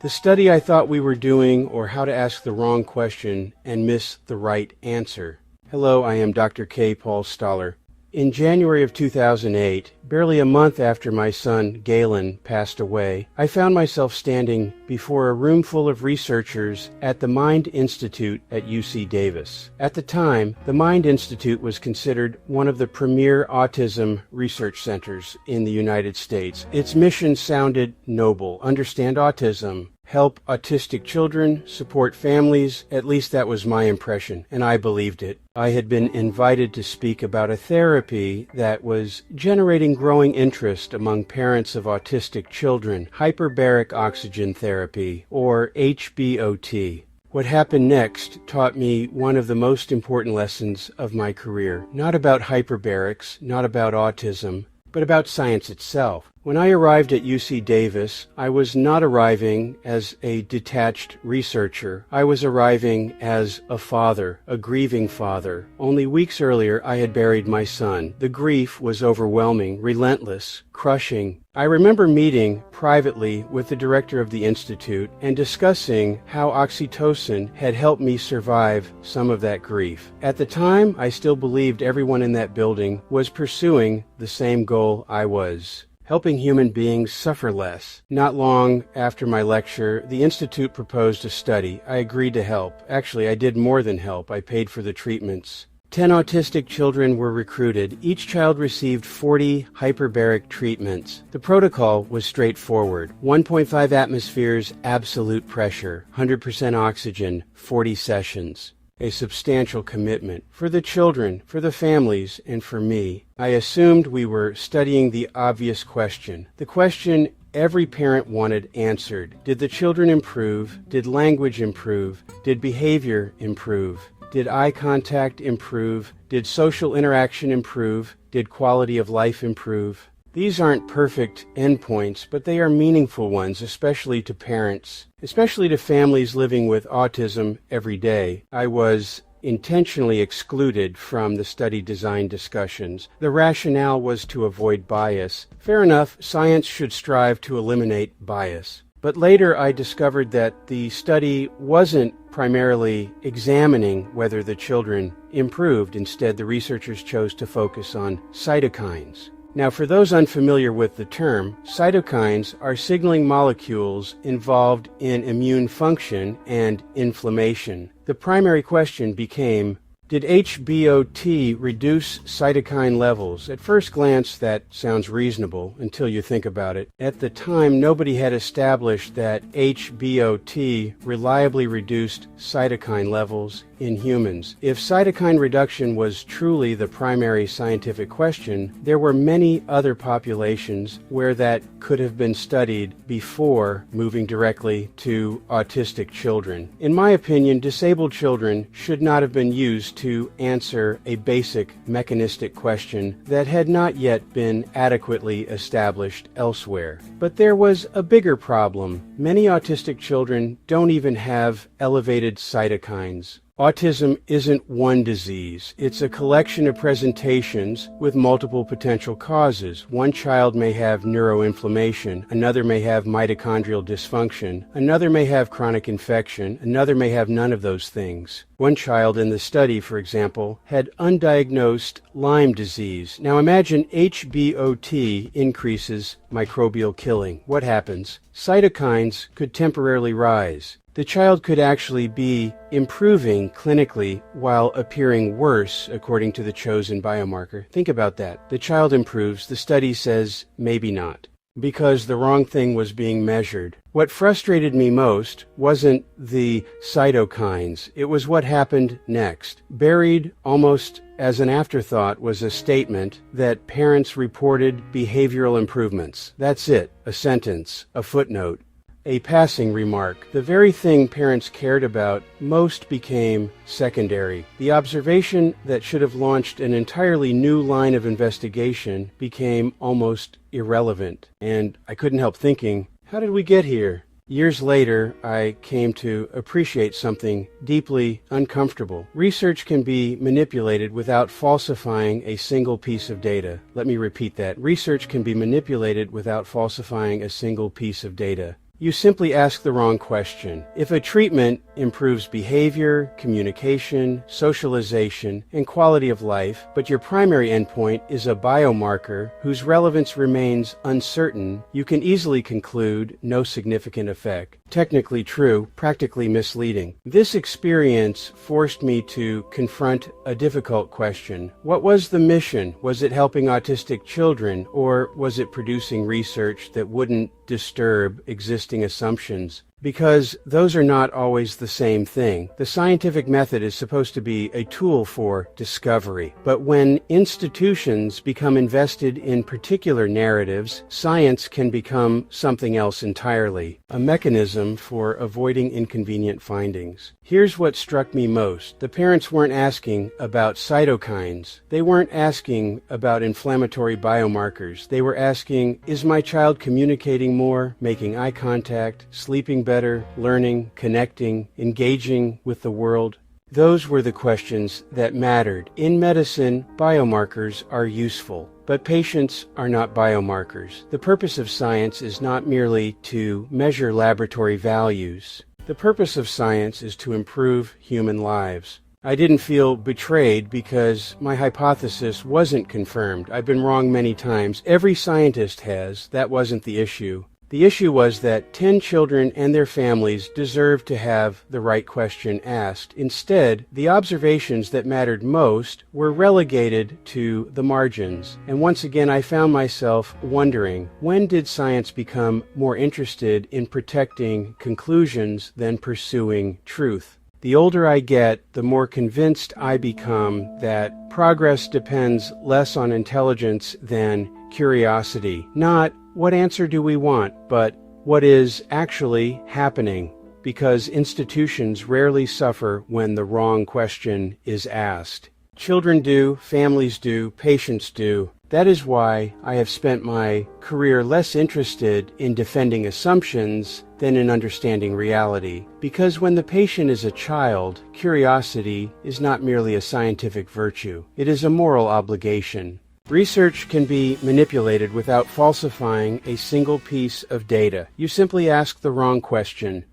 The study I thought we were doing, or how to ask the wrong question and miss the right answer. Hello, I am Dr. K. Paul Stoller. In January of 2008, barely a month after my son Galen passed away, I found myself standing before a room full of researchers at the Mind Institute at UC Davis. At the time, the Mind Institute was considered one of the premier autism research centers in the United States. Its mission sounded noble: understand autism, help autistic children, support families. At least that was my impression, and I believed it. I had been invited to speak about a therapy that was generating growing interest among parents of autistic children, hyperbaric oxygen therapy, or HBOT. What happened next taught me one of the most important lessons of my career. Not about hyperbarics, not about autism, but about science itself. When I arrived at UC Davis, I was not arriving as a detached researcher. I was arriving as a father, a grieving father. Only weeks earlier, I had buried my son. The grief was overwhelming, relentless, crushing. I remember meeting privately with the director of the Institute and discussing how oxytocin had helped me survive some of that grief. At the time, I still believed everyone in that building was pursuing the same goal I was: helping human beings suffer less. Not long after my lecture, the Institute proposed a study. I agreed to help. Actually, I did more than help. I paid for the treatments. 10 autistic children were recruited. Each child received 40 hyperbaric treatments. The protocol was straightforward: 1.5 atmospheres, absolute pressure, 100% oxygen, 40 sessions. A substantial commitment for the children, for the families, and for me. I assumed we were studying the obvious question, the question every parent wanted answered. Did the children improve? Did language improve? Did behavior improve? Did eye contact improve? Did social interaction improve? Did quality of life improve? These aren't perfect endpoints, but they are meaningful ones, especially to parents, especially to families living with autism every day. I was intentionally excluded from the study design discussions. The rationale was to avoid bias. Fair enough, science should strive to eliminate bias. But later I discovered that the study wasn't primarily examining whether the children improved. Instead, the researchers chose to focus on cytokines. Now, for those unfamiliar with the term, cytokines are signaling molecules involved in immune function and inflammation. The primary question became, did HBOT reduce cytokine levels? At first glance, that sounds reasonable until you think about it. At the time, nobody had established that HBOT reliably reduced cytokine levels in humans. If cytokine reduction was truly the primary scientific question, there were many other populations where that could have been studied before moving directly to autistic children. In my opinion, disabled children should not have been used to answer a basic mechanistic question that had not yet been adequately established elsewhere. But there was a bigger problem. Many autistic children don't even have elevated cytokines. Autism isn't one disease. It's a collection of presentations with multiple potential causes. One child may have neuroinflammation, another may have mitochondrial dysfunction, another may have chronic infection, another may have none of those things. One child in the study, for example, had undiagnosed Lyme disease. Now imagine HBOT increases microbial killing. What happens? Cytokines could temporarily rise. The child could actually be improving clinically while appearing worse according to the chosen biomarker. Think about that. The child improves. The study says maybe not, because the wrong thing was being measured. What frustrated me most wasn't the cytokines. It was what happened next. Buried almost as an afterthought was a statement that parents reported behavioral improvements. That's it. A sentence, a footnote, a passing remark. The very thing parents cared about most became secondary. The observation that should have launched an entirely new line of investigation became almost irrelevant. And I couldn't help thinking, how did we get here? Years later, I came to appreciate something deeply uncomfortable. Research can be manipulated without falsifying a single piece of data. Let me repeat that. Research can be manipulated without falsifying a single piece of data. You simply ask the wrong question. If a treatment improves behavior, communication, socialization, and quality of life, but your primary endpoint is a biomarker whose relevance remains uncertain, you can easily conclude no significant effect. Technically true, practically misleading. This experience forced me to confront a difficult question. What was the mission? Was it helping autistic children, or was it producing research that wouldn't disturb existing assumptions? Because those are not always the same thing. The scientific method is supposed to be a tool for discovery. But when institutions become invested in particular narratives, science can become something else entirely, a mechanism for avoiding inconvenient findings. Here's what struck me most. The parents weren't asking about cytokines. They weren't asking about inflammatory biomarkers. They were asking, is my child communicating more, making eye contact, sleeping better, learning, connecting, engaging with the world? Those were the questions that mattered. In medicine, biomarkers are useful, but patients are not biomarkers. The purpose of science is not merely to measure laboratory values. The purpose of science is to improve human lives. I didn't feel betrayed because my hypothesis wasn't confirmed. I've been wrong many times. Every scientist has. That wasn't the issue. The issue was that 10 children and their families deserved to have the right question asked. Instead, the observations that mattered most were relegated to the margins. And once again, I found myself wondering, when did science become more interested in protecting conclusions than pursuing truth? The older I get, the more convinced I become that progress depends less on intelligence than curiosity. Not what answer do we want, but what is actually happening, because institutions rarely suffer when the wrong question is asked. Children do, families do, patients do. That is why I have spent my career less interested in defending assumptions than in understanding reality. Because when the patient is a child, curiosity is not merely a scientific virtue. It is a moral obligation. Research can be manipulated without falsifying a single piece of data. You simply ask the wrong question.